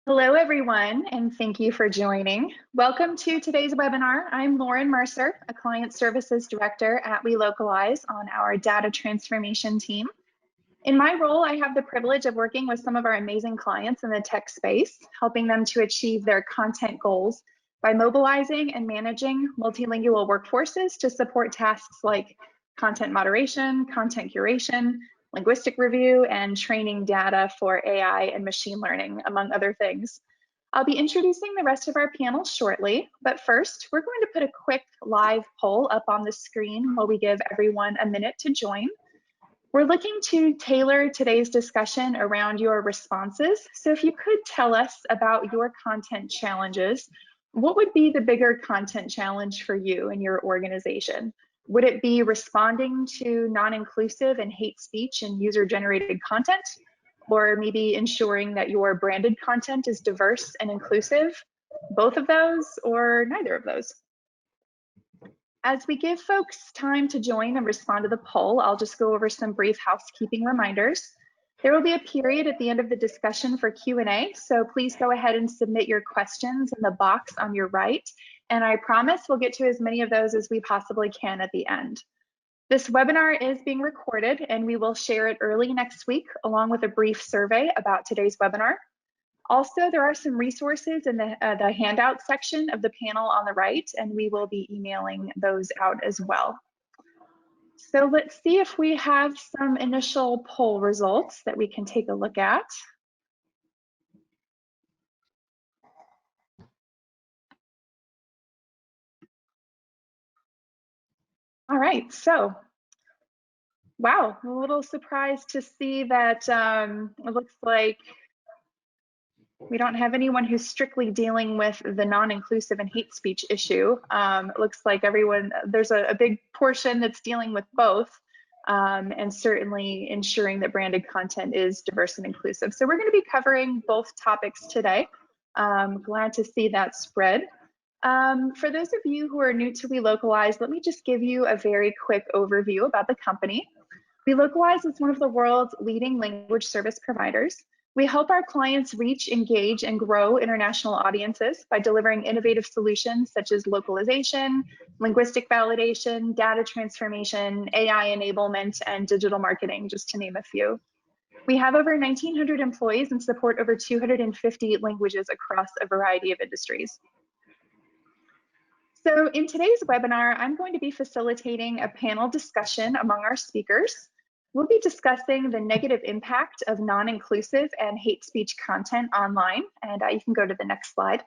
Hello, everyone, and thank you for joining. Welcome to today's webinar. I'm Lauren Mercer, a Client Services Director at WeLocalize on our data transformation team. In my role, I have the privilege of working with some of our amazing clients in the tech space, helping them to achieve their content goals by mobilizing and managing multilingual workforces to support tasks like content moderation, content curation, linguistic review, and training data for AI and machine learning, among other things. I'll be introducing the rest of our panel shortly, but first, we're going to put a quick live poll up on the screen while we give everyone a minute to join. We're looking to tailor today's discussion around your responses. So if you could tell us about your content challenges, what would be the bigger content challenge for you and your organization? Would it be responding to non-inclusive and hate speech and user-generated content? Or maybe ensuring that your branded content is diverse and inclusive? Both of those or neither of those? As we give folks time to join and respond to the poll, I'll just go over some brief housekeeping reminders. There will be a period at the end of the discussion for Q&A, so please go ahead and submit your questions in the box on your right, and I promise we'll get to as many of those as we possibly can at the end. This webinar is being recorded, and we will share it early next week, along with a brief survey about today's webinar. Also, there are some resources in the handout section of the panel on the right, and we will be emailing those out as well. So let's see if we have some initial poll results that we can take a look at. All right, so wow, I'm a little surprised to see that it looks like we don't have anyone who's strictly dealing with the non-inclusive and hate speech issue. It looks like there's a big portion that's dealing with both, and certainly ensuring that branded content is diverse and inclusive. So we're going to be covering both topics today. Glad to see that spread. For those of you who are new to WeLocalize, let me just give you a very quick overview about the company. WeLocalize is one of the world's leading language service providers. We help our clients reach, engage, and grow international audiences by delivering innovative solutions such as localization, linguistic validation, data transformation, AI enablement, and digital marketing, just to name a few. We have over 1,900 employees and support over 250 languages across a variety of industries. So in today's webinar, I'm going to be facilitating a panel discussion among our speakers. We'll be discussing the negative impact of non-inclusive and hate speech content online, and you can go to the next slide.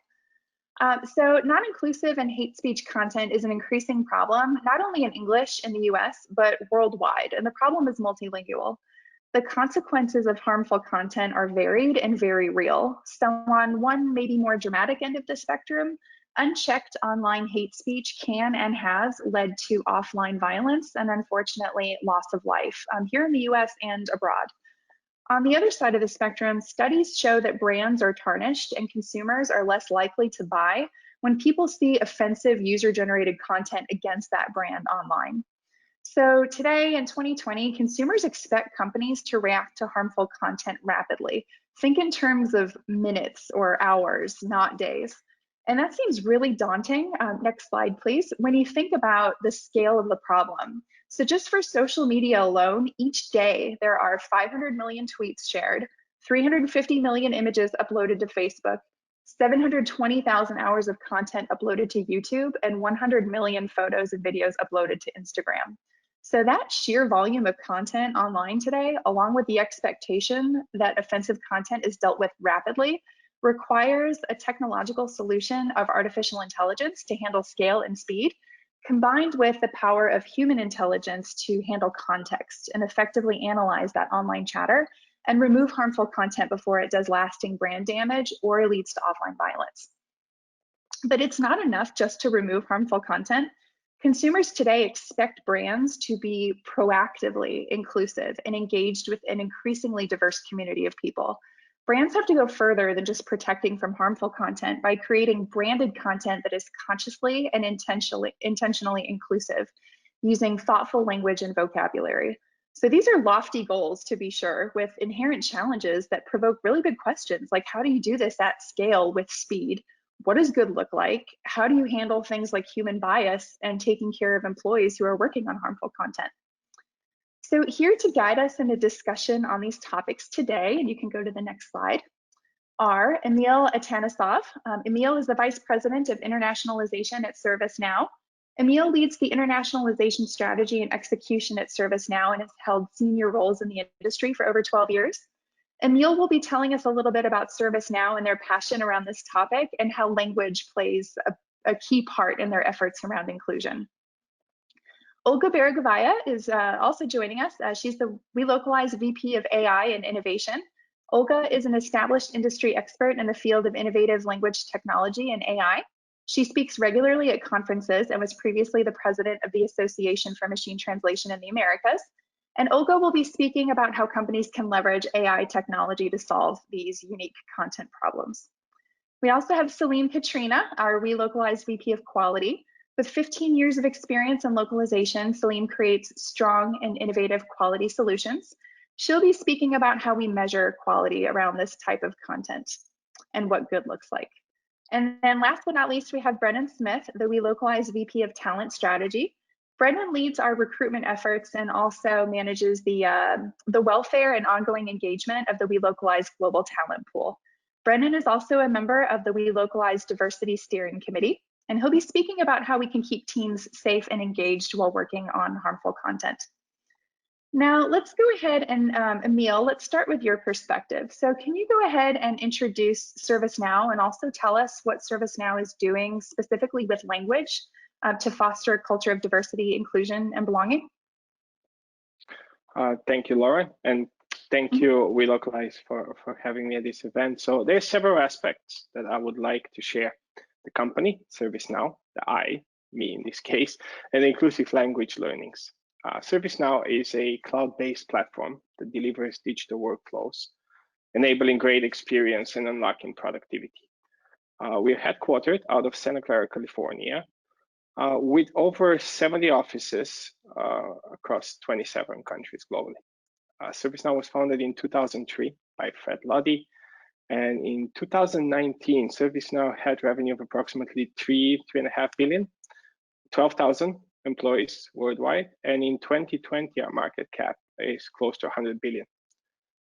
So non-inclusive and hate speech content is an increasing problem, not only in English in the US, but worldwide, and the problem is multilingual. The consequences of harmful content are varied and very real. So on one maybe more dramatic end of the spectrum, unchecked online hate speech can and has led to offline violence and unfortunately loss of life here in the US and abroad. On the other side of the spectrum, studies show that brands are tarnished and consumers are less likely to buy when people see offensive user-generated content against that brand online. So today in 2020, consumers expect companies to react to harmful content rapidly. Think in terms of minutes or hours, not days. And that seems really daunting. Next slide, please. When you think about the scale of the problem. So just for social media alone, each day there are 500 million tweets shared, 350 million images uploaded to Facebook, 720,000 hours of content uploaded to YouTube, and 100 million photos and videos uploaded to Instagram. So that sheer volume of content online today, along with the expectation that offensive content is dealt with rapidly, requires a technological solution of artificial intelligence to handle scale and speed, combined with the power of human intelligence to handle context and effectively analyze that online chatter and remove harmful content before it does lasting brand damage or leads to offline violence. But it's not enough just to remove harmful content. Consumers today expect brands to be proactively inclusive and engaged with an increasingly diverse community of people. Brands have to go further than just protecting from harmful content by creating branded content that is consciously and intentionally inclusive, using thoughtful language and vocabulary. So these are lofty goals, to be sure, with inherent challenges that provoke really big questions, like how do you do this at scale with speed? What does good look like? How do you handle things like human bias and taking care of employees who are working on harmful content? So here to guide us in the discussion on these topics today, and you can go to the next slide, are Emil Atanasov. Emil is the Vice President of Internationalization at ServiceNow. Emil leads the internationalization strategy and execution at ServiceNow and has held senior roles in the industry for over 12 years. Emil will be telling us a little bit about ServiceNow and their passion around this topic and how language plays a key part in their efforts around inclusion. Olga Beregovaya is also joining us. She's the relocalized VP of AI and Innovation. Olga is an established industry expert in the field of innovative language technology and AI. She speaks regularly at conferences and was previously the president of the Association for Machine Translation in the Americas. And Olga will be speaking about how companies can leverage AI technology to solve these unique content problems. We also have Celine Katrina, our relocalized VP of Quality. With 15 years of experience in localization, Celine creates strong and innovative quality solutions. She'll be speaking about how we measure quality around this type of content and what good looks like. And then last but not least, we have Brennan Smith, the relocalized VP of Talent Strategy. Brennan leads our recruitment efforts and also manages the welfare and ongoing engagement of the relocalized global talent pool. Brennan is also a member of the relocalized Diversity Steering Committee, and he'll be speaking about how we can keep teams safe and engaged while working on harmful content. Now, let's go ahead and Emil, let's start with your perspective. So can you go ahead and introduce ServiceNow and also tell us what ServiceNow is doing specifically with language to foster a culture of diversity, inclusion, and belonging? Thank you, Laura, and thank you, Relocalize, for having me at this event. So there's several aspects that I would like to share. The company, ServiceNow, me in this case, and inclusive language learnings. ServiceNow is a cloud-based platform that delivers digital workflows, enabling great experience and unlocking productivity. We're headquartered out of Santa Clara, California, with over 70 offices across 27 countries globally. ServiceNow was founded in 2003 by Fred Luddy, and in 2019, ServiceNow had revenue of approximately $3.5 billion, 12,000 employees worldwide, and in 2020, our market cap is close to 100 billion.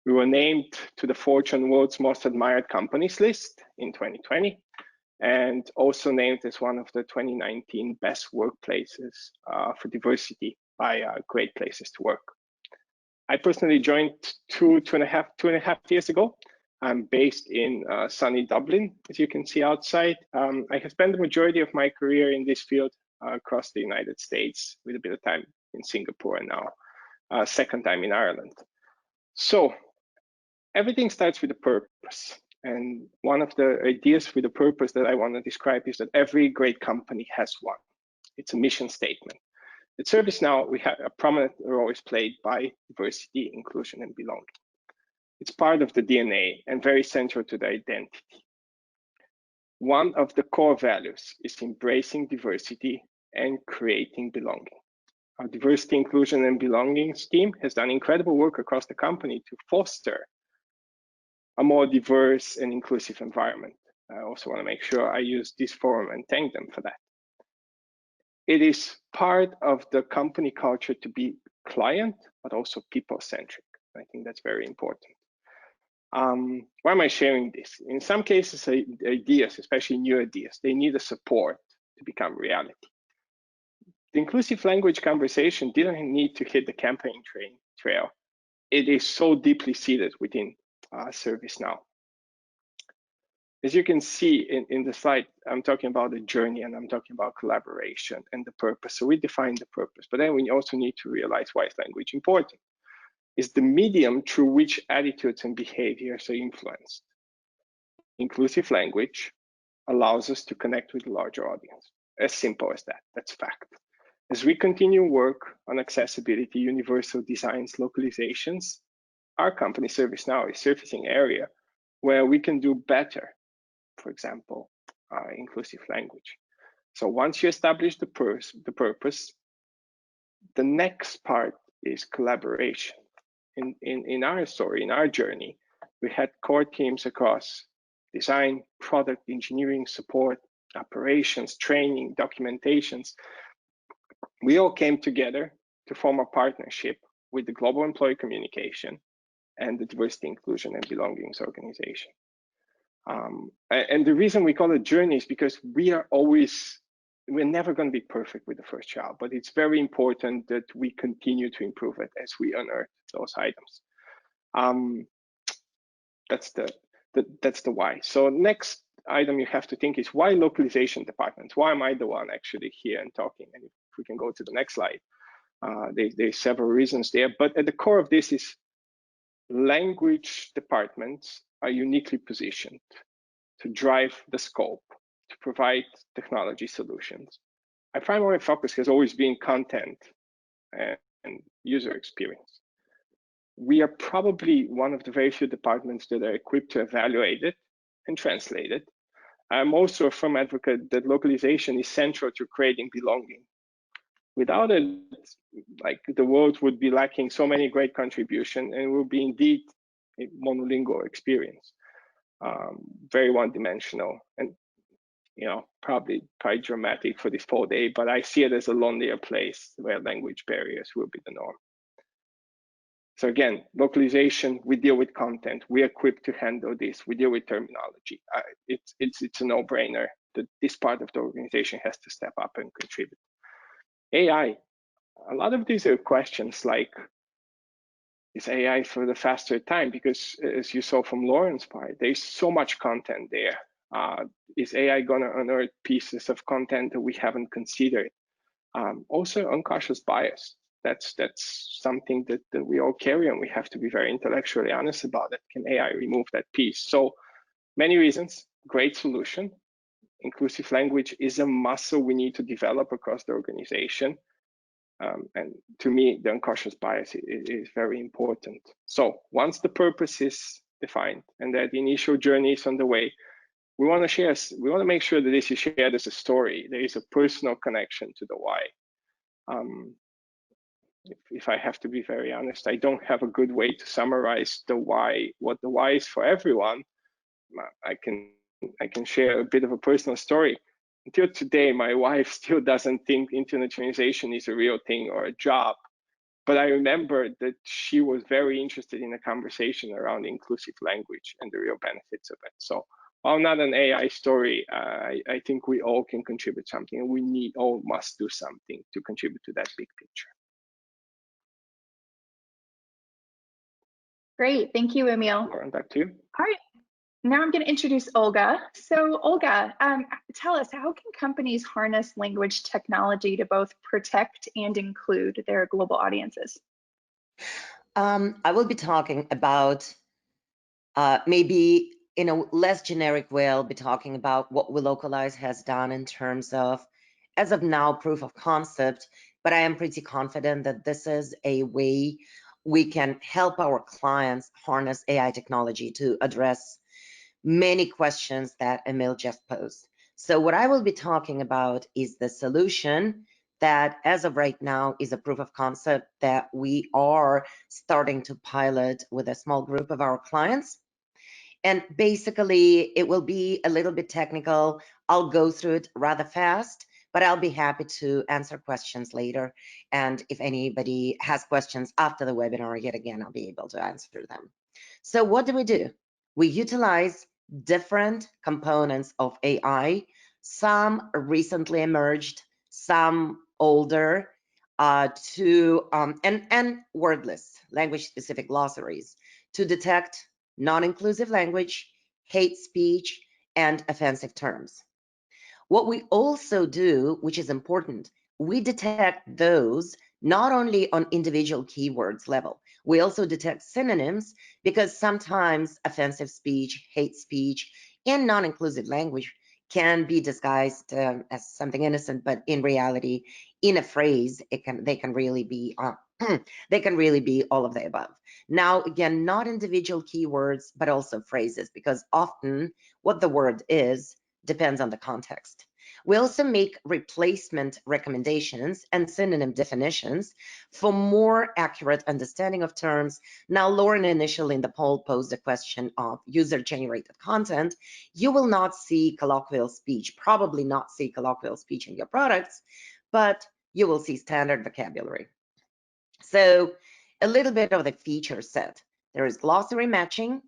We were named to the Fortune World's Most Admired Companies list in 2020, and also named as one of the 2019 best workplaces for diversity by Great Places to Work. I personally joined two and a half years ago. I'm based in sunny Dublin, as you can see outside. I have spent the majority of my career in this field across the United States, with a bit of time in Singapore and now second time in Ireland. So everything starts with a purpose. And one of the ideas with the purpose that I want to describe is that every great company has one. It's a mission statement. At ServiceNow, we have a prominent role is played by diversity, inclusion, and belonging. It's part of the DNA and very central to the identity. One of the core values is embracing diversity and creating belonging. Our diversity, inclusion, and belongings team has done incredible work across the company to foster a more diverse and inclusive environment. I also want to make sure I use this forum and thank them for that. It is part of the company culture to be client, but also people-centric. I think that's very important. Why am I sharing this? In some cases, ideas, especially new ideas, they need a support to become reality. The inclusive language conversation didn't need to hit the campaign trail. It is so deeply seated within ServiceNow. As you can see in the slide, I'm talking about the journey and I'm talking about collaboration and the purpose. So we define the purpose, but then we also need to realize why is language important. It's the medium through which attitudes and behaviors are influenced. Inclusive language allows us to connect with a larger audience. As simple as that, that's fact. As we continue work on accessibility, universal designs, localizations, our company ServiceNow is surfacing area where we can do better. For example, inclusive language. So once you establish the purpose, the next part is collaboration. In our story, in our journey, we had core teams across design, product, engineering, support, operations, training, documentations. We all came together to form a partnership with the Global Employee Communication and the Diversity, Inclusion, and Belongings organization. And the reason we call it journey is because we're never going to be perfect with the first child, but it's very important that we continue to improve it as we unearth those items. That's the why. So next item you have to think is, why localization departments? Why am I the one actually here and talking? And if we can go to the next slide, there's several reasons there, but at the core of this is language departments are uniquely positioned to drive the scope, to provide technology solutions. Our primary focus has always been content and user experience. We are probably one of the very few departments that are equipped to evaluate it and translate it. I'm also a firm advocate that localization is central to creating belonging. Without it, like, the world would be lacking so many great contributions, and will be indeed a monolingual experience, very one-dimensional, and probably quite dramatic for this whole day. But I see it as a lonelier place where language barriers will be the norm. So again, localization, we deal with content. We are equipped to handle this. We deal with terminology. It's a no-brainer that this part of the organization has to step up and contribute. AI, a lot of these are questions like, is AI for the faster time? Because as you saw from Lauren's part, there's so much content there. Is AI going to unearth pieces of content that we haven't considered? Also, unconscious bias. That's something that we all carry, and we have to be very intellectually honest about it. Can AI remove that piece? So many reasons, great solution. Inclusive language is a muscle we need to develop across the organization. And to me, the unconscious bias is very important. So once the purpose is defined and that the initial journey is on the way, we want to make sure that this is shared as a story. There is a personal connection to the why. If I have to be very honest, I don't have a good way to summarize the why, what the why is for everyone. I can share a bit of a personal story. Until today, my wife still doesn't think internationalization is a real thing or a job. But I remember that she was very interested in a conversation around inclusive language and the real benefits of it. So while not an AI story, I think we all can contribute something, and we all must do something to contribute to that big picture. Great, thank you, Emil. Lauren, back to you. All right. Now I'm going to introduce Olga. So Olga, tell us, how can companies harness language technology to both protect and include their global audiences? I will be talking about, maybe in a less generic way, I'll be talking about what WeLocalize has done in terms of, as of now, proof of concept, but I am pretty confident that this is a way we can help our clients harness AI technology to address many questions that Emil just posed. So what I will be talking about is the solution that, as of right now, is a proof of concept that we are starting to pilot with a small group of our clients. And basically, it will be a little bit technical. I'll go through it rather fast, but I'll be happy to answer questions later. And if anybody has questions after the webinar, yet again, I'll be able to answer them. So what do? We utilize different components of AI, some recently emerged, some older, and wordless, language-specific glossaries to detect non-inclusive language, hate speech, and offensive terms. What we also do, which is important, we detect those not only on individual keywords level, we also detect synonyms, because sometimes offensive speech, hate speech, and non-inclusive language can be disguised as something innocent, but in reality, in a phrase, they can really be they can really be all of the above. Now, again, not individual keywords, but also phrases, because often what the word is depends on the context. We also make replacement recommendations and synonym definitions for more accurate understanding of terms. Now, Lauren initially in the poll posed a question of user-generated content. You will not see colloquial speech, probably not see colloquial speech in your products, but you will see standard vocabulary. So a little bit of the feature set. There is glossary matching.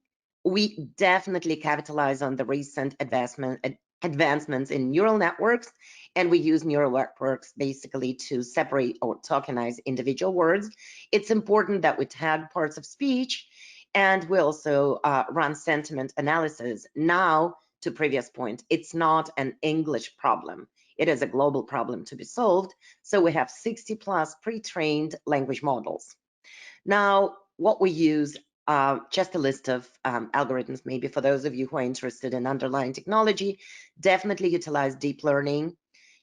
We definitely capitalize on the recent advancements in neural networks, and we use neural networks basically to separate or tokenize individual words. It's important that we tag parts of speech, and we also run sentiment analysis. Now, to previous point, it's not an English problem. It is a global problem to be solved. So we have 60 plus pre-trained language models. Now, what we use, just a list of algorithms, maybe for those of you who are interested in underlying technology, definitely utilize deep learning,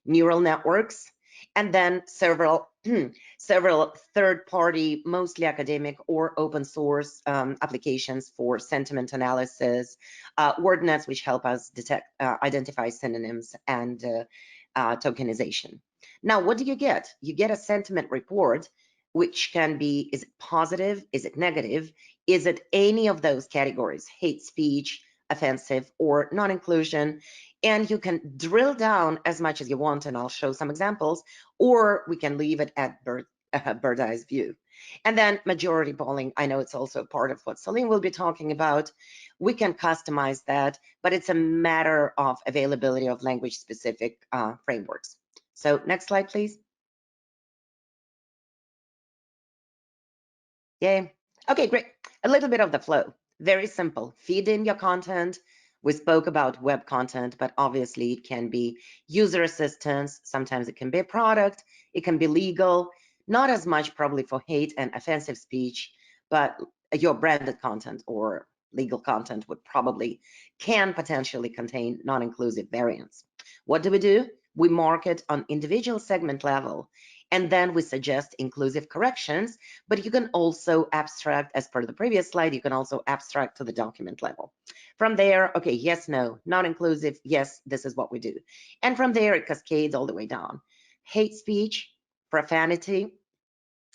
neural networks, and then several third-party, mostly academic or open source applications for sentiment analysis, word nets, which help us detect, identify synonyms and tokenization. Now, what do you get? You get a sentiment report, which can be, is it positive? Is it negative? Is it any of those categories, hate speech, offensive, or non-inclusion? And you can drill down as much as you want, and I'll show some examples, or we can leave it at bird's eye view. And then majority polling, I know it's also part of what Salim will be talking about. We can customize that, but it's a matter of availability of language-specific frameworks. So next slide, please. Yay. Okay, great. A little bit of the flow. Very simple. Feed in your content. We spoke about web content, but obviously it can be user assistance. Sometimes it can be a product. It can be legal. Not as much probably for hate and offensive speech, but your branded content or legal content would probably can potentially contain non-inclusive variants. What do? We mark it on individual segment level, and then we suggest inclusive corrections, but you can also abstract, as per the previous slide, you can also abstract to the document level. From there, okay, yes, no, non-inclusive, yes, this is what we do. And from there, it cascades all the way down. Hate speech, profanity,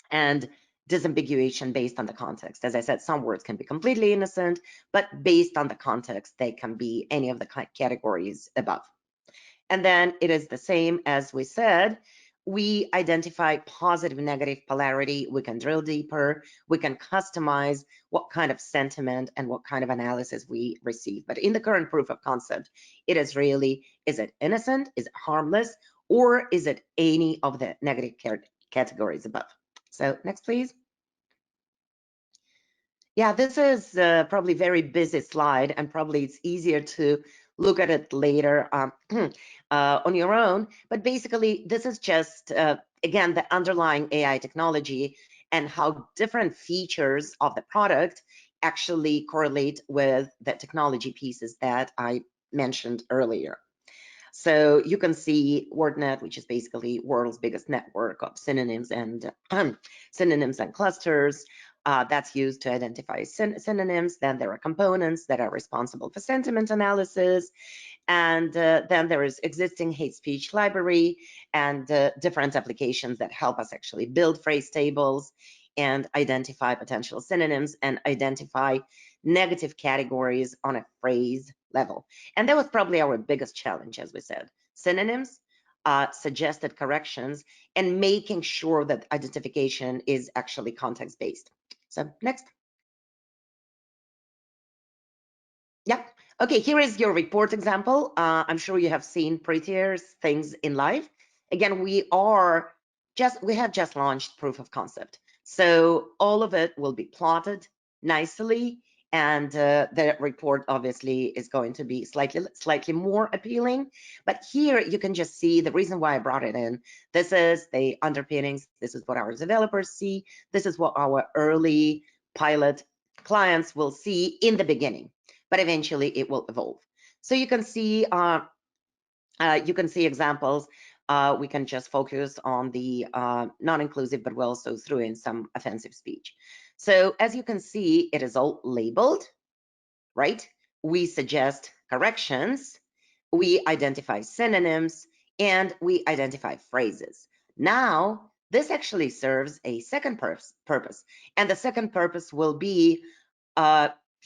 and disambiguation based on the context. As I said, some words can be completely innocent, but based on the context, they can be any of the categories above. And then it is the same as we said. We identify positive and negative polarity. We can drill deeper. We can customize what kind of sentiment and what kind of analysis we receive. But in the current proof of concept, it is really, is it innocent? Is it harmless? Or is it any of the negative categories above? So next, please. Yeah, this is probably a very busy slide, and probably it's easier to look at it later on your own. But basically, this is just, again, the underlying AI technology and how different features of the product actually correlate with the technology pieces that I mentioned earlier. So you can see WordNet, which is basically world's biggest network of synonyms and clusters. That's used to identify synonyms. Then there are components that are responsible for sentiment analysis. And then there is existing hate speech library and different applications that help us actually build phrase tables and identify potential synonyms and identify negative categories on a phrase level. And that was probably our biggest challenge, as we said. Synonyms, suggested corrections, and making sure that identification is actually context-based. So next. Yeah. Okay, here is your report example. I'm sure you have seen prettier things in life. Again, we have just launched proof of concept. So all of it will be plotted nicely, and the report obviously is going to be slightly more appealing. But here you can just see the reason why I brought it in. This is the underpinnings. This is what our developers see. This is what our early pilot clients will see in the beginning, but eventually it will evolve. So you can see examples. We can just focus on the non-inclusive, but we also threw in some offensive speech. So as you can see, it is all labeled, right? We suggest corrections. We identify synonyms. and we identify phrases. Now, this actually serves a second purpose, and the second purpose will be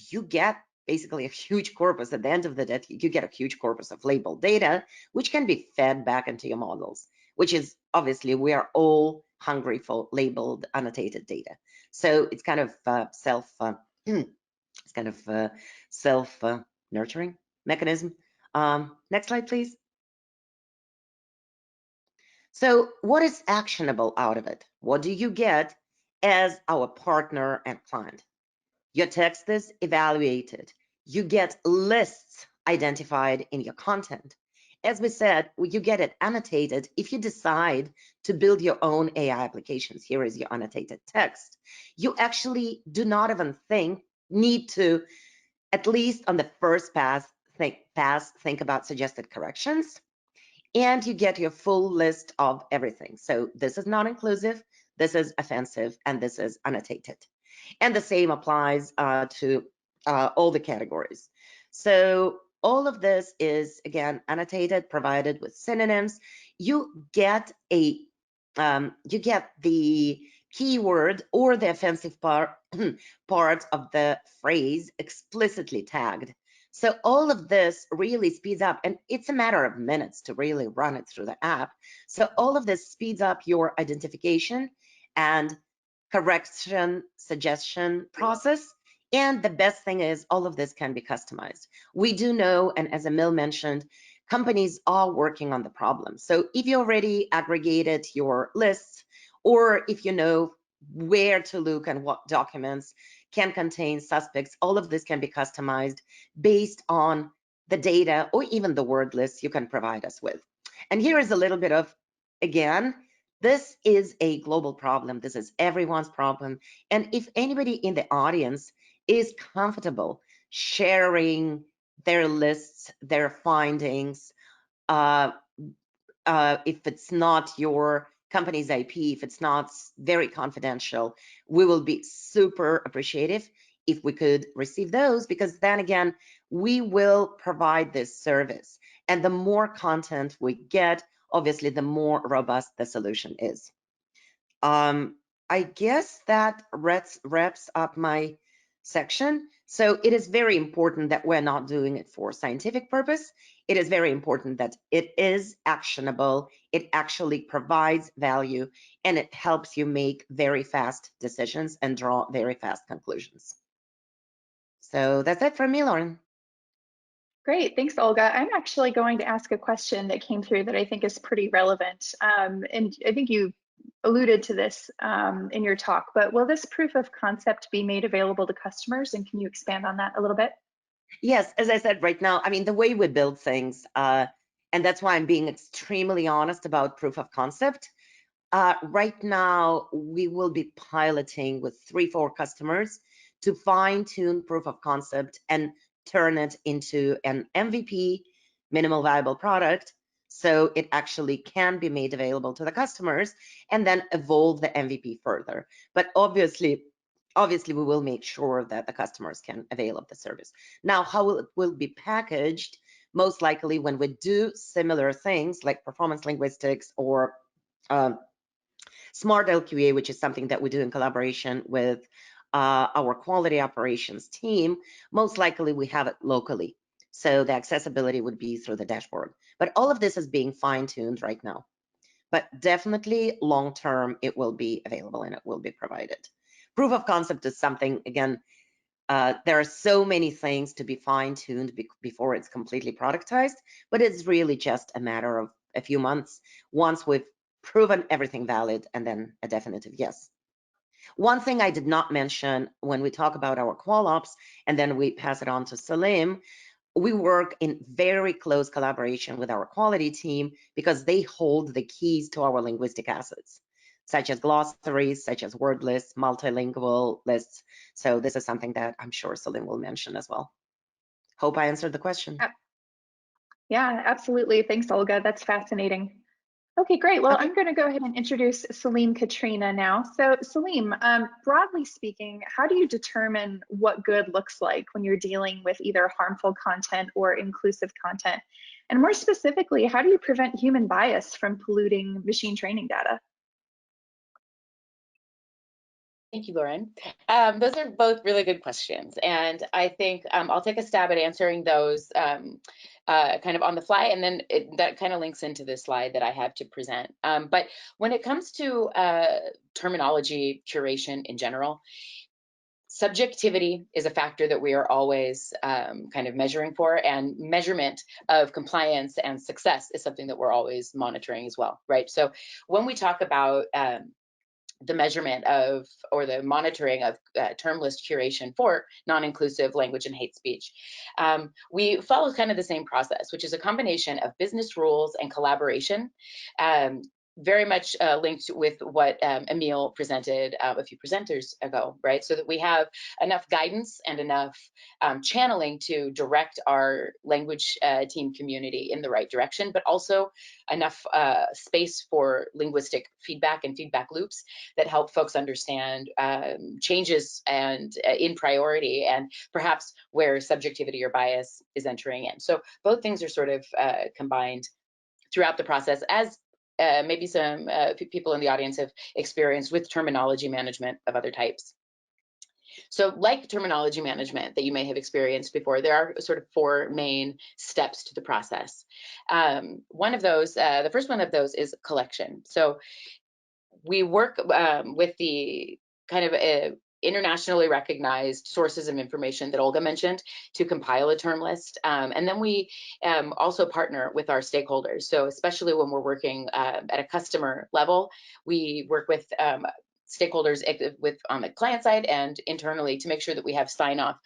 you get basically a huge corpus at the end of the day. You get a huge corpus of labeled data, which can be fed back into your models, which is obviously we are all hungry for labeled, annotated data. So it's kind of self-nurturing mechanism. Next slide, please. So what is actionable out of it? What do you get as our partner and client? Your text is evaluated. You get lists identified in your content. As we said, you get it annotated if you decide to build your own AI applications. Here is your annotated text. You actually do not even need to, at least on the first pass, think about suggested corrections. And you get your full list of everything. So this is non-inclusive, this is offensive, and this is annotated. And the same applies to all the categories. So all of this is, again, annotated, provided with synonyms. You get the keyword or the offensive part of the phrase explicitly tagged. So all of this really speeds up, and it's a matter of minutes to really run it through the app. So all of this speeds up your identification and correction suggestion process. And the best thing is all of this can be customized. We do know, and as Emil mentioned, companies are working on the problem. So if you already aggregated your lists, or if you know where to look and what documents can contain suspects, all of this can be customized based on the data or even the word lists you can provide us with. And here is a little bit of, again, this is a global problem. This is everyone's problem. And if anybody in the audience is comfortable sharing their lists, their findings, if it's not your company's IP, if it's not very confidential, we will be super appreciative if we could receive those, because then again, we will provide this service. And the more content we get, obviously, the more robust the solution is. I guess that wraps up my section. So it is very important that we're not doing it for scientific purpose. It is very important that it is actionable. It actually provides value, and it helps you make very fast decisions and draw very fast conclusions. So that's it from me, Lauren. Great, thanks, Olga. I'm actually going to ask a question that came through that I think is pretty relevant. And I think you alluded to this in your talk, but will this proof of concept be made available to customers? And can you expand on that a little bit? Yes, as I said, right now, I mean, the way we build things, and that's why I'm being extremely honest about proof of concept. Right now, we will be piloting with 3-4 customers to fine-tune proof of concept and turn it into an MVP, minimal viable product, so it actually can be made available to the customers, and then evolve the MVP further. But obviously, we will make sure that the customers can avail of the service. Now, how it will be packaged, most likely when we do similar things like performance linguistics or Smart LQA, which is something that we do in collaboration with our quality operations team, most likely we have it locally. So the accessibility would be through the dashboard. But all of this is being fine-tuned right now. But definitely long-term, it will be available and it will be provided. Proof of concept is something, again, there are so many things to be fine-tuned before it's completely productized, but it's really just a matter of a few months once we've proven everything valid and then a definitive yes. One thing I did not mention when we talk about our qual ops and then we pass it on to Salim, we work in very close collaboration with our quality team because they hold the keys to our linguistic assets, such as glossaries, such as word lists, multilingual lists. So this is something that I'm sure Salim will mention as well. Hope I answered the question. Yeah, absolutely. Thanks, Olga. That's fascinating. Okay, great. Well, Okay. I'm going to go ahead and introduce Salim Katrina now. So Salim, broadly speaking, how do you determine what good looks like when you're dealing with either harmful content or inclusive content? And more specifically, how do you prevent human bias from polluting machine training data? Thank you, Lauren. Those are both really good questions. And I think I'll take a stab at answering those kind of on the fly, and then that kind of links into this slide that I have to present. But when it comes to terminology curation in general, subjectivity is a factor that we are always kind of measuring for, and measurement of compliance and success is something that we're always monitoring as well, right? So when we talk about the measurement of, or the monitoring of term list curation for non-inclusive language and hate speech, we follow kind of the same process, which is a combination of business rules and collaboration, very much linked with what Emil presented a few presenters ago, right? So that we have enough guidance and enough channeling to direct our language team community in the right direction, but also enough space for linguistic feedback and feedback loops that help folks understand changes and in priority, and perhaps where subjectivity or bias is entering in. So both things are sort of combined throughout the process, as maybe some people in the audience have experienced with terminology management of other types. So like terminology management that you may have experienced before, there are sort of 4 main steps to the process. One of those, the first one of those is collection. So we work with the kind of internationally recognized sources of information that Olga mentioned to compile a term list. And then we also partner with our stakeholders. So especially when we're working at a customer level, we work with stakeholders on the client side and internally to make sure that we have sign off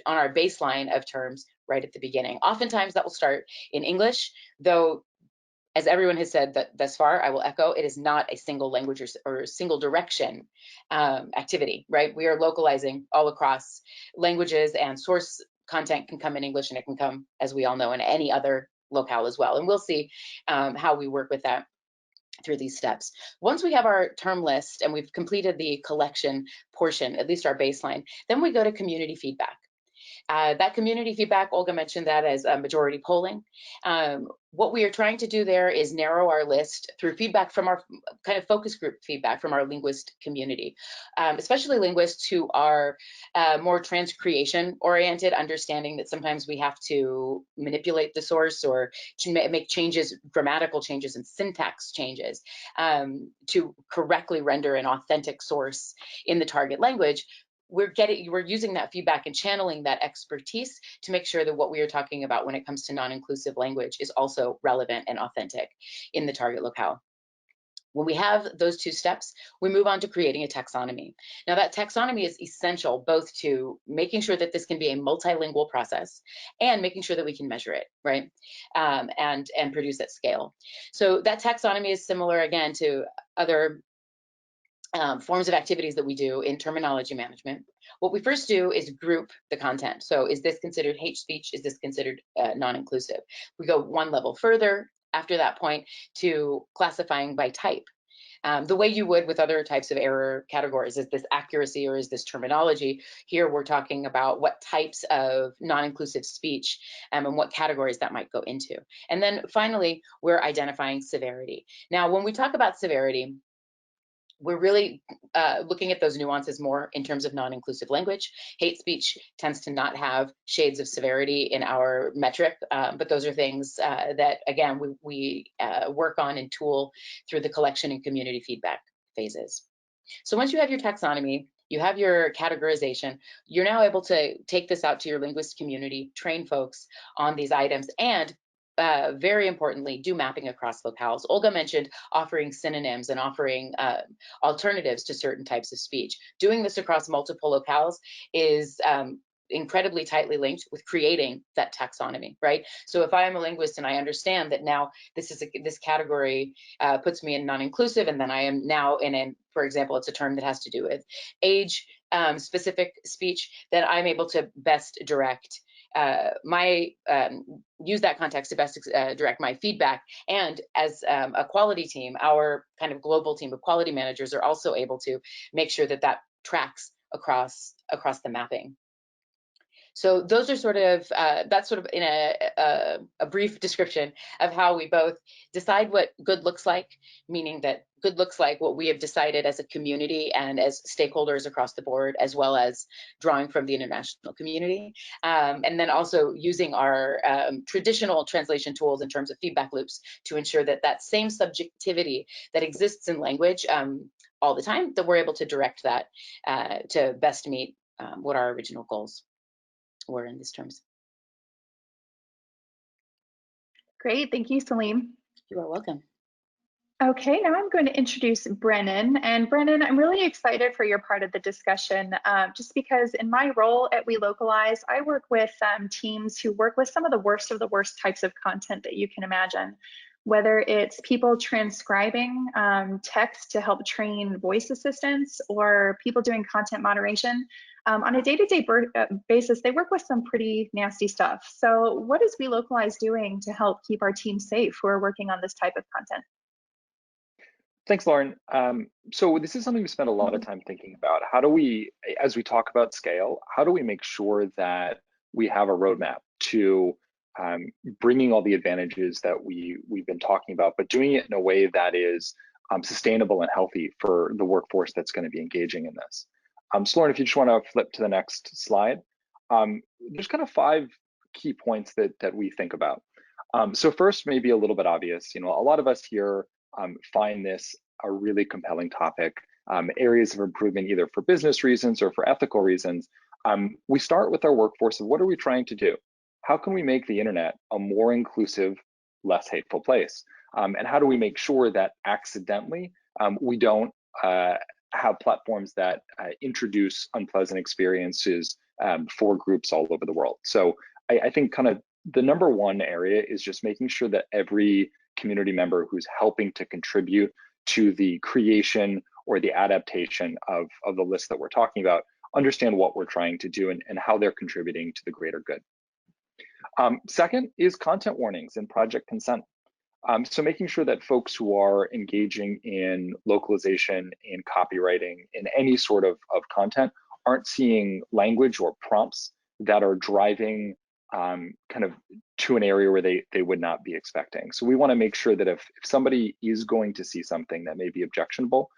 on our baseline of terms right at the beginning. Oftentimes that will start in English, though as everyone has said that thus far, I will echo, it is not a single language or single direction activity, right? We are localizing all across languages, and source content can come in English, and it can come, as we all know, in any other locale as well. And we'll see how we work with that through these steps. Once we have our term list and we've completed the collection portion, at least our baseline, then we go to community feedback. That community feedback, Olga mentioned that as majority polling. What we are trying to do there is narrow our list through feedback from our kind of focus group feedback from our linguist community, especially linguists who are more transcreation oriented, understanding that sometimes we have to manipulate the source or make changes, grammatical changes and syntax changes to correctly render an authentic source in the target language. We're using that feedback and channeling that expertise to make sure that what we are talking about when it comes to non-inclusive language is also relevant and authentic in the target locale. When we have those 2 steps, we move on to creating a taxonomy. Now that taxonomy is essential both to making sure that this can be a multilingual process and making sure that we can measure it, right? And produce at scale. So that taxonomy is similar again to other forms of activities that we do in terminology management. What we first do is group the content. So is this considered hate speech? Is this considered non-inclusive? We go one level further after that point to classifying by type. The way you would with other types of error categories. Is this accuracy or is this terminology? Here we're talking about what types of non-inclusive speech and what categories that might go into. And then finally, we're identifying severity. Now, when we talk about severity, we're really looking at those nuances more in terms of non-inclusive language. Hate speech tends to not have shades of severity in our metric, but those are things that, again, we work on and tool through the collection and community feedback phases. So once you have your taxonomy, you have your categorization, you're now able to take this out to your linguist community, train folks on these items, and very importantly, do mapping across locales. Olga mentioned offering synonyms and offering alternatives to certain types of speech. Doing this across multiple locales is incredibly tightly linked with creating that taxonomy, right? So if I am a linguist and I understand that now this category puts me in non-inclusive, and then I am now in for example, it's a term that has to do with age specific speech, then I'm able to best direct use that context to best direct my feedback. And as a quality team, our kind of global team of quality managers are also able to make sure that that tracks across the mapping. So those are sort of, that's sort of in a brief description of how we both decide what good looks like, meaning that good looks like what we have decided as a community and as stakeholders across the board, as well as drawing from the international community. And then also using our traditional translation tools in terms of feedback loops to ensure that that same subjectivity that exists in language all the time, that we're able to direct that to best meet what our original goals were in these terms. Great, thank you, Salim. You are welcome. Okay, now I'm going to introduce Brennan. And Brennan, I'm really excited for your part of the discussion, just because in my role at We Localize, I work with teams who work with some of the worst types of content that you can imagine, whether it's people transcribing text to help train voice assistants or people doing content moderation. On a day-to-day basis, they work with some pretty nasty stuff. So what is We Localize doing to help keep our team safe who are working on this type of content? Thanks, Lauren. So this is something we spend a lot of time thinking about. How do we, as we talk about scale, how do we make sure that we have a roadmap to bringing all the advantages that we've been talking about, but doing it in a way that is sustainable and healthy for the workforce that's going to be engaging in this. So Lauren, if you just want to flip to the next slide, there's kind of 5 key points that we think about. So first, maybe a little bit obvious, a lot of us here find this a really compelling topic, areas of improvement either for business reasons or for ethical reasons. We start with our workforce of what are we trying to do? How can we make the internet a more inclusive, less hateful place? And how do we make sure that accidentally we don't have platforms that introduce unpleasant experiences for groups all over the world? So I think kind of the number one area is just making sure that every community member who's helping to contribute to the creation or the adaptation of the list that we're talking about understand what we're trying to do and how they're contributing to the greater good. Second is content warnings and project consent. So making sure that folks who are engaging in localization, in copywriting, in any sort of content aren't seeing language or prompts that are driving kind of to an area where they would not be expecting. So we want to make sure that if somebody is going to see something that may be objectionable,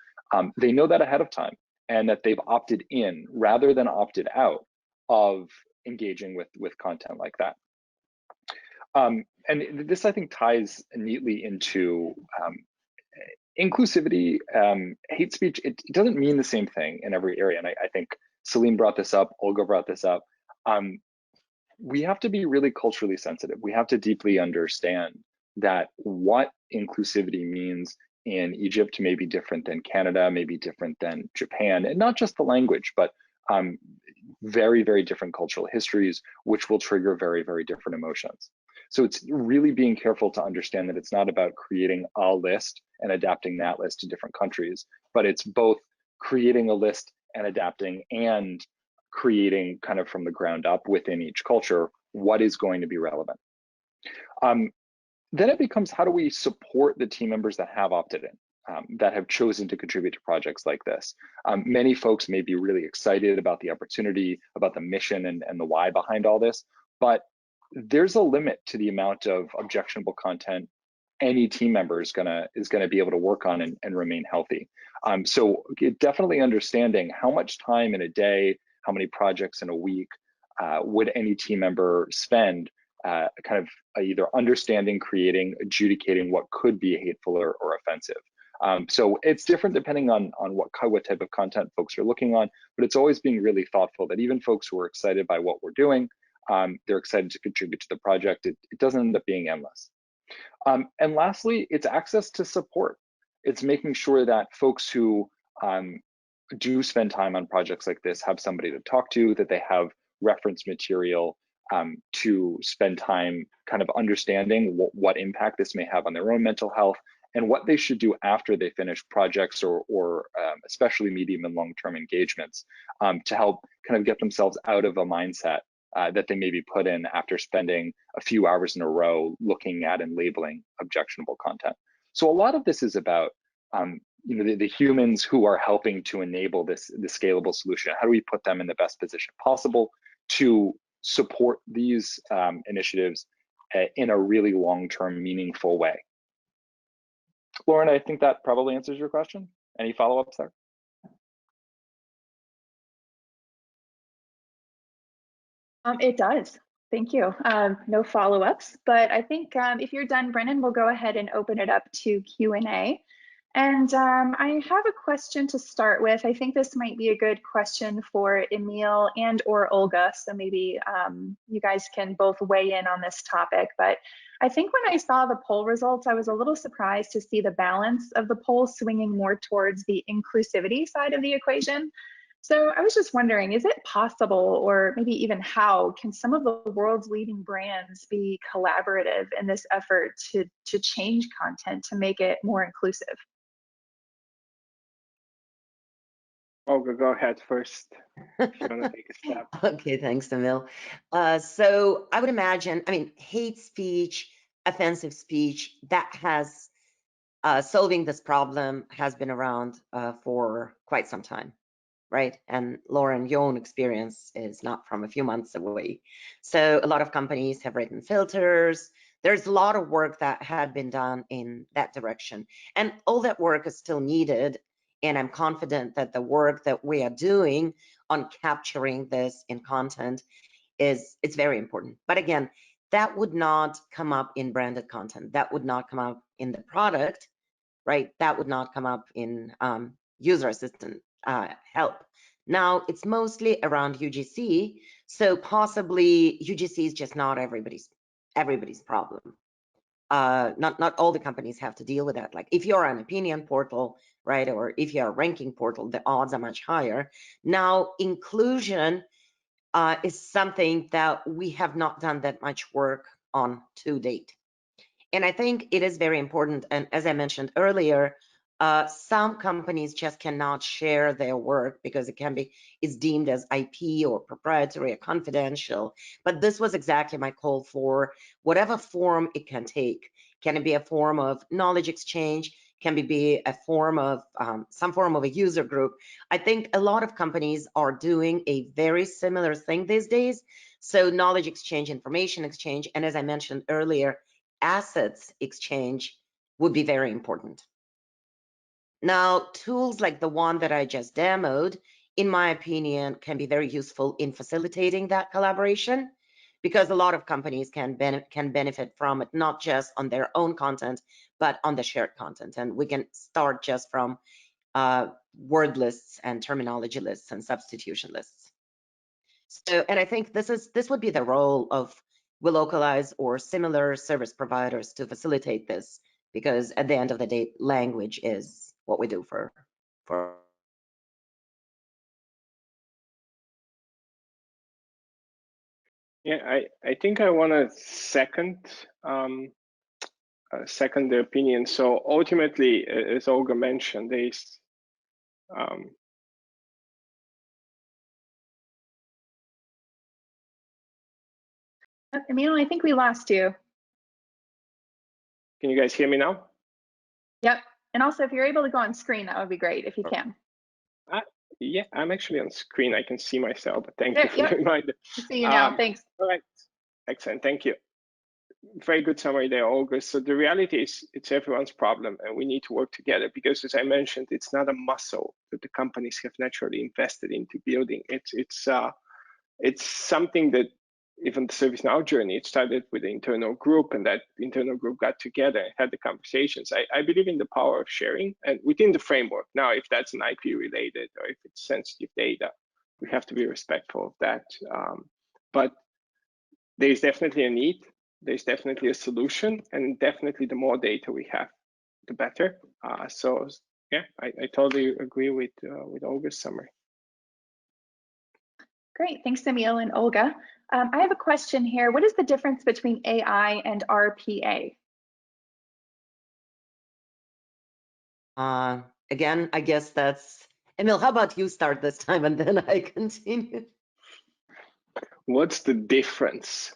they know that ahead of time and that they've opted in rather than opted out of engaging with content like that. And this, I think, ties neatly into inclusivity. Hate speech, it doesn't mean the same thing in every area. And I think Salim brought this up, Olga brought this up. We have to be really culturally sensitive. We have to deeply understand that what inclusivity means in Egypt may be different than Canada, may be different than Japan, and not just the language, but very, very different cultural histories, which will trigger very, very different emotions. So it's really being careful to understand that it's not about creating a list and adapting that list to different countries, but it's both creating a list and adapting and creating kind of from the ground up within each culture what is going to be relevant. Then it becomes, how do we support the team members that have opted in, that have chosen to contribute to projects like this? Many folks may be really excited about the opportunity, about the mission and the why behind all this, but there's a limit to the amount of objectionable content any team member is gonna be able to work on and remain healthy. So definitely understanding how much time in a day, how many projects in a week would any team member spend kind of either understanding, creating, adjudicating what could be hateful or offensive. So it's different depending on what type of content folks are looking on, but it's always being really thoughtful that even folks who are excited by what we're doing, they're excited to contribute to the project. It doesn't end up being endless. And lastly, it's access to support. It's making sure that folks who do spend time on projects like this have somebody to talk to, that they have reference material to spend time kind of understanding what impact this may have on their own mental health and what they should do after they finish projects or especially medium and long-term engagements to help kind of get themselves out of a mindset that they maybe put in after spending a few hours in a row looking at and labeling objectionable content. So a lot of this is about the humans who are helping to enable this scalable solution. How do we put them in the best position possible to support these initiatives in a really long-term, meaningful way? Lauren, I think that probably answers your question. Any follow-ups there? It does. Thank you. No follow-ups, but I think if you're done, Brennan, we'll go ahead and open it up to Q&A. And I have a question to start with. I think this might be a good question for Emil and or Olga, so maybe you guys can both weigh in on this topic. But I think when I saw the poll results, I was a little surprised to see the balance of the poll swinging more towards the inclusivity side of the equation. So I was just wondering, is it possible, or maybe even how, can some of the world's leading brands be collaborative in this effort to change content to make it more inclusive? Olga, go ahead first if you want to take a step. Okay, thanks, Emil. So I would imagine, I mean, hate speech, offensive speech, that has, solving this problem has been around for quite some time, right? And Lauren, your own experience is not from a few months away. So a lot of companies have written filters. There's a lot of work that had been done in that direction. And all that work is still needed. And I'm confident that the work that we are doing on capturing this in content it's very important. But again, that would not come up in branded content. That would not come up in the product, right? That would not come up in user assistant help. Now it's mostly around UGC, so possibly UGC is just not everybody's problem. Not all the companies have to deal with that. Like if you're an opinion portal, right, or if you're a ranking portal, the odds are much higher. Now inclusion is something that we have not done that much work on to date. And I think it is very important. And as I mentioned earlier, some companies just cannot share their work because is deemed as IP or proprietary or confidential. But this was exactly my call for whatever form it can take. Can it be a form of knowledge exchange? Can it be a form of some form of a user group? I think a lot of companies are doing a very similar thing these days. So knowledge exchange, information exchange, and as I mentioned earlier, assets exchange would be very important. Now, tools like the one that I just demoed, in my opinion, can be very useful in facilitating that collaboration because a lot of companies can benefit from it, not just on their own content, but on the shared content. And we can start just from word lists and terminology lists and substitution lists. So, and I think this would be the role of WeLocalize or similar service providers to facilitate this, because at the end of the day, language is what we do for. Yeah, I think I want to second the opinion. So ultimately, as Olga mentioned, there's Emil, I think we lost you. Can you guys hear me now? Yep. And also, if you're able to go on screen, that would be great if you can. Yeah, I'm actually on screen. I can see myself, but thank you for the reminder. I see you now. Thanks. All right. Excellent. Thank you. Very good summary there, Olga. So the reality is it's everyone's problem and we need to work together because, as I mentioned, it's not a muscle that the companies have naturally invested into building. It's something that even the ServiceNow journey, it started with the internal group, and that internal group got together and had the conversations. I believe in the power of sharing and within the framework. Now, if that's an IP related or if it's sensitive data, we have to be respectful of that. But there's definitely a need. There's definitely a solution, and definitely the more data we have, the better. So yeah, I totally agree with Olga's summary. Great, thanks, Emil and Olga. I have a question here. What is the difference between AI and RPA? Again, I guess that's, Emil, how about you start this time and then I continue? What's the difference?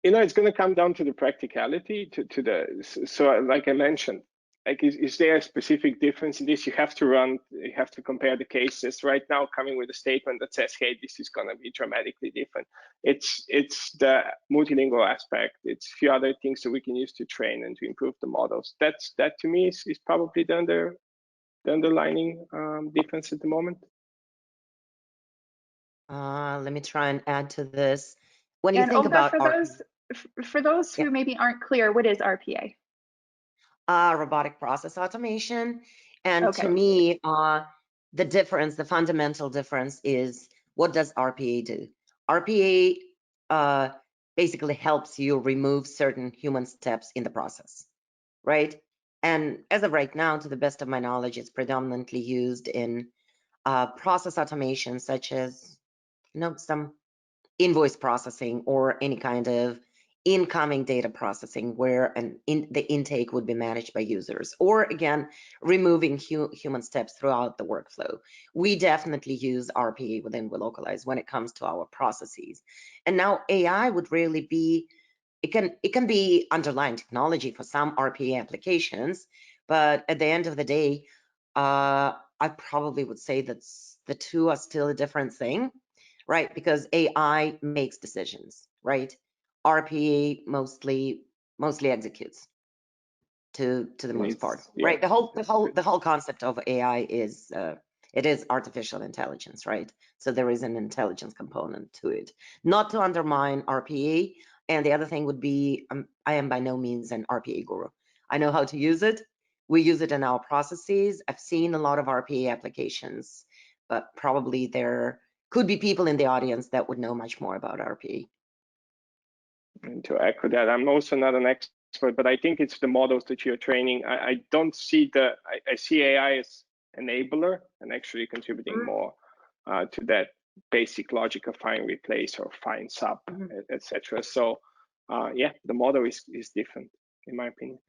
It's going to come down to the practicality, so like I mentioned, like is there a specific difference in this? You have to compare the cases. Right now, coming with a statement that says, hey, this is going to be dramatically different. It's the multilingual aspect. It's a few other things that we can use to train and to improve the models. That to me is probably the underlining difference at the moment. Let me try and add to this. When you And think Olga, about for those who maybe aren't clear, what is RPA? Robotic process automation, and Okay. to me, the fundamental difference is, what does RPA do? RPA basically helps you remove certain human steps in the process, right? And as of right now, to the best of my knowledge, it's predominantly used in process automation, such as some invoice processing or any kind of incoming data processing where the intake would be managed by users, or again, removing human steps throughout the workflow. We definitely use RPA within WeLocalize when it comes to our processes. And now AI would really be, it can be underlying technology for some RPA applications, but at the end of the day, I probably would say that the two are still a different thing, right? Because AI makes decisions, right? RPA mostly executes to the most part, right? The whole concept of AI is it is artificial intelligence, right? So there is an intelligence component to it, not to undermine RPA. And the other thing would be, I am by no means an RPA guru. I know how to use it. We use it in our processes. I've seen a lot of RPA applications, but probably there could be people in the audience that would know much more about RPA. And to echo that, I'm also not an expert, but I think it's the models that you're training. I don't see I see AI as enabler and actually contributing more to that basic logic of find, replace, or find sub, etc. So yeah, the model is different in my opinion.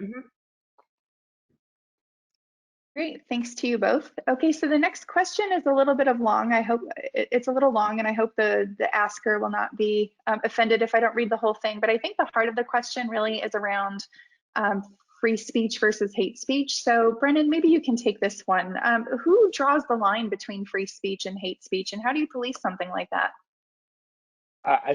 Great, thanks to you both. Okay, so the next question is a little bit long. I hope it's a little long, and I hope the asker will not be offended if I don't read the whole thing. But I think the heart of the question really is around free speech versus hate speech. So Brennan, maybe you can take this one. Who draws the line between free speech and hate speech, and how do you police something like that?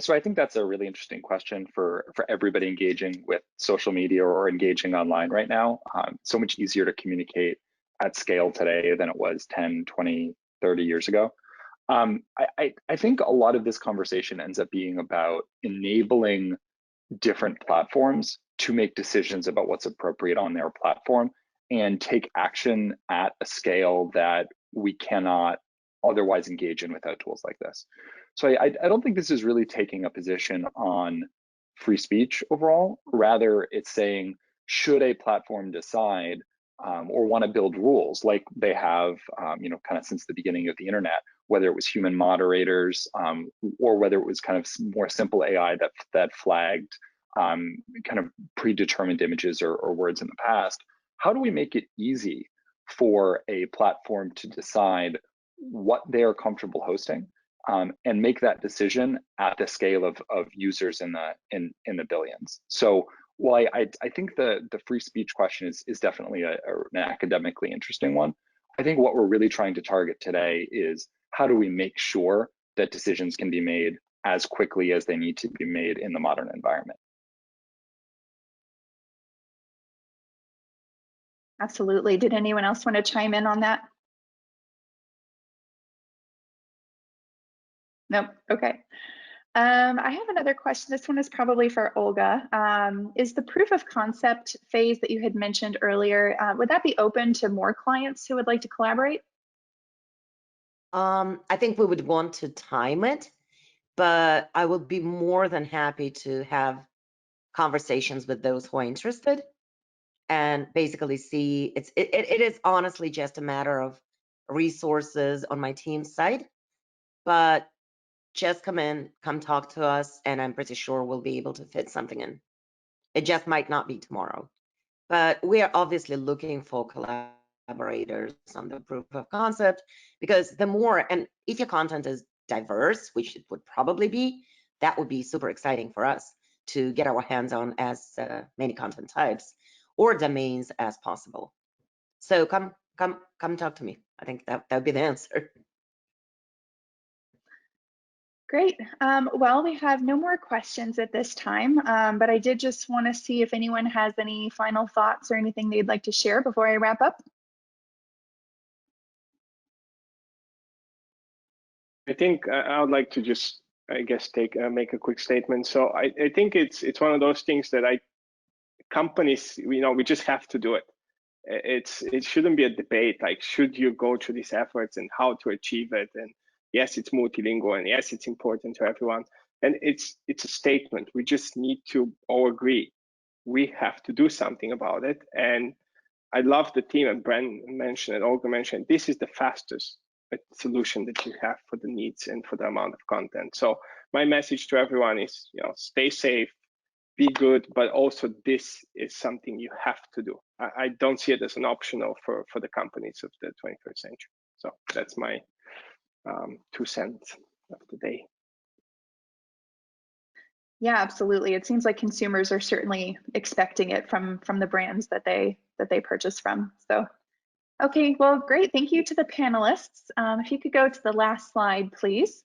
So I think that's a really interesting question for everybody engaging with social media or engaging online right now. So much easier to communicate at scale today than it was 10, 20, 30 years ago. I think a lot of this conversation ends up being about enabling different platforms to make decisions about what's appropriate on their platform and take action at a scale that we cannot otherwise engage in without tools like this. So I don't think this is really taking a position on free speech overall. Rather, it's saying, should a platform decide or want to build rules like they have, kind of since the beginning of the internet, whether it was human moderators or whether it was kind of more simple AI that flagged kind of predetermined images or words in the past. How do we make it easy for a platform to decide what they are comfortable hosting and make that decision at the scale of users in the billions? So while I think the free speech question is definitely an academically interesting one, I think what we're really trying to target today is how do we make sure that decisions can be made as quickly as they need to be made in the modern environment. Absolutely. Did anyone else want to chime in on that? Nope. Okay. I have another question. This one is probably for Olga. Is the proof of concept phase that you had mentioned earlier, would that be open to more clients who would like to collaborate? I think we would want to time it, but I would be more than happy to have conversations with those who are interested and basically see it is honestly just a matter of resources on my team's side, but just come talk to us, and I'm pretty sure we'll be able to fit something in. It just might not be tomorrow, but we are obviously looking for collaborators on the proof of concept, because the more, and if your content is diverse, which it would probably be, that would be super exciting for us to get our hands on as many content types or domains as possible. So come talk to me. I think that would be the answer. Great. Well, we have no more questions at this time, but I did just want to see if anyone has any final thoughts or anything they'd like to share before I wrap up. I think I would like to just, I guess, make a quick statement. So I think it's one of those things that companies, we just have to do it. It shouldn't be a debate, like, should you go through these efforts and how to achieve it? And yes, it's multilingual, and yes, it's important to everyone. And it's a statement. We just need to all agree. We have to do something about it. And I love the team, and Bren mentioned and Olga mentioned, this is the fastest solution that you have for the needs and for the amount of content. So my message to everyone is, stay safe, be good, but also this is something you have to do. I don't see it as an optional for the companies of the 21st century. So that's my 2 cents of the day. Yeah, absolutely. It seems like consumers are certainly expecting it from the brands that they purchase from. So, okay, well, great. Thank you to the panelists. If you could go to the last slide, please.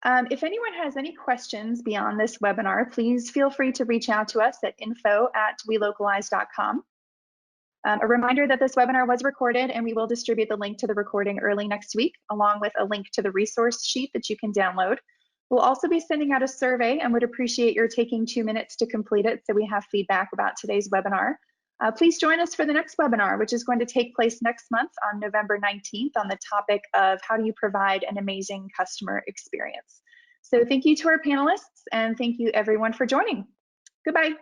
If anyone has any questions beyond this webinar, please feel free to reach out to us at info@welocalize.com. A reminder that this webinar was recorded, and we will distribute the link to the recording early next week, along with a link to the resource sheet that you can download. We'll also be sending out a survey and would appreciate your taking 2 minutes to complete it so we have feedback about today's webinar. Please join us for the next webinar, which is going to take place next month on November 19th on the topic of how do you provide an amazing customer experience. So thank you to our panelists, and thank you everyone for joining. Goodbye.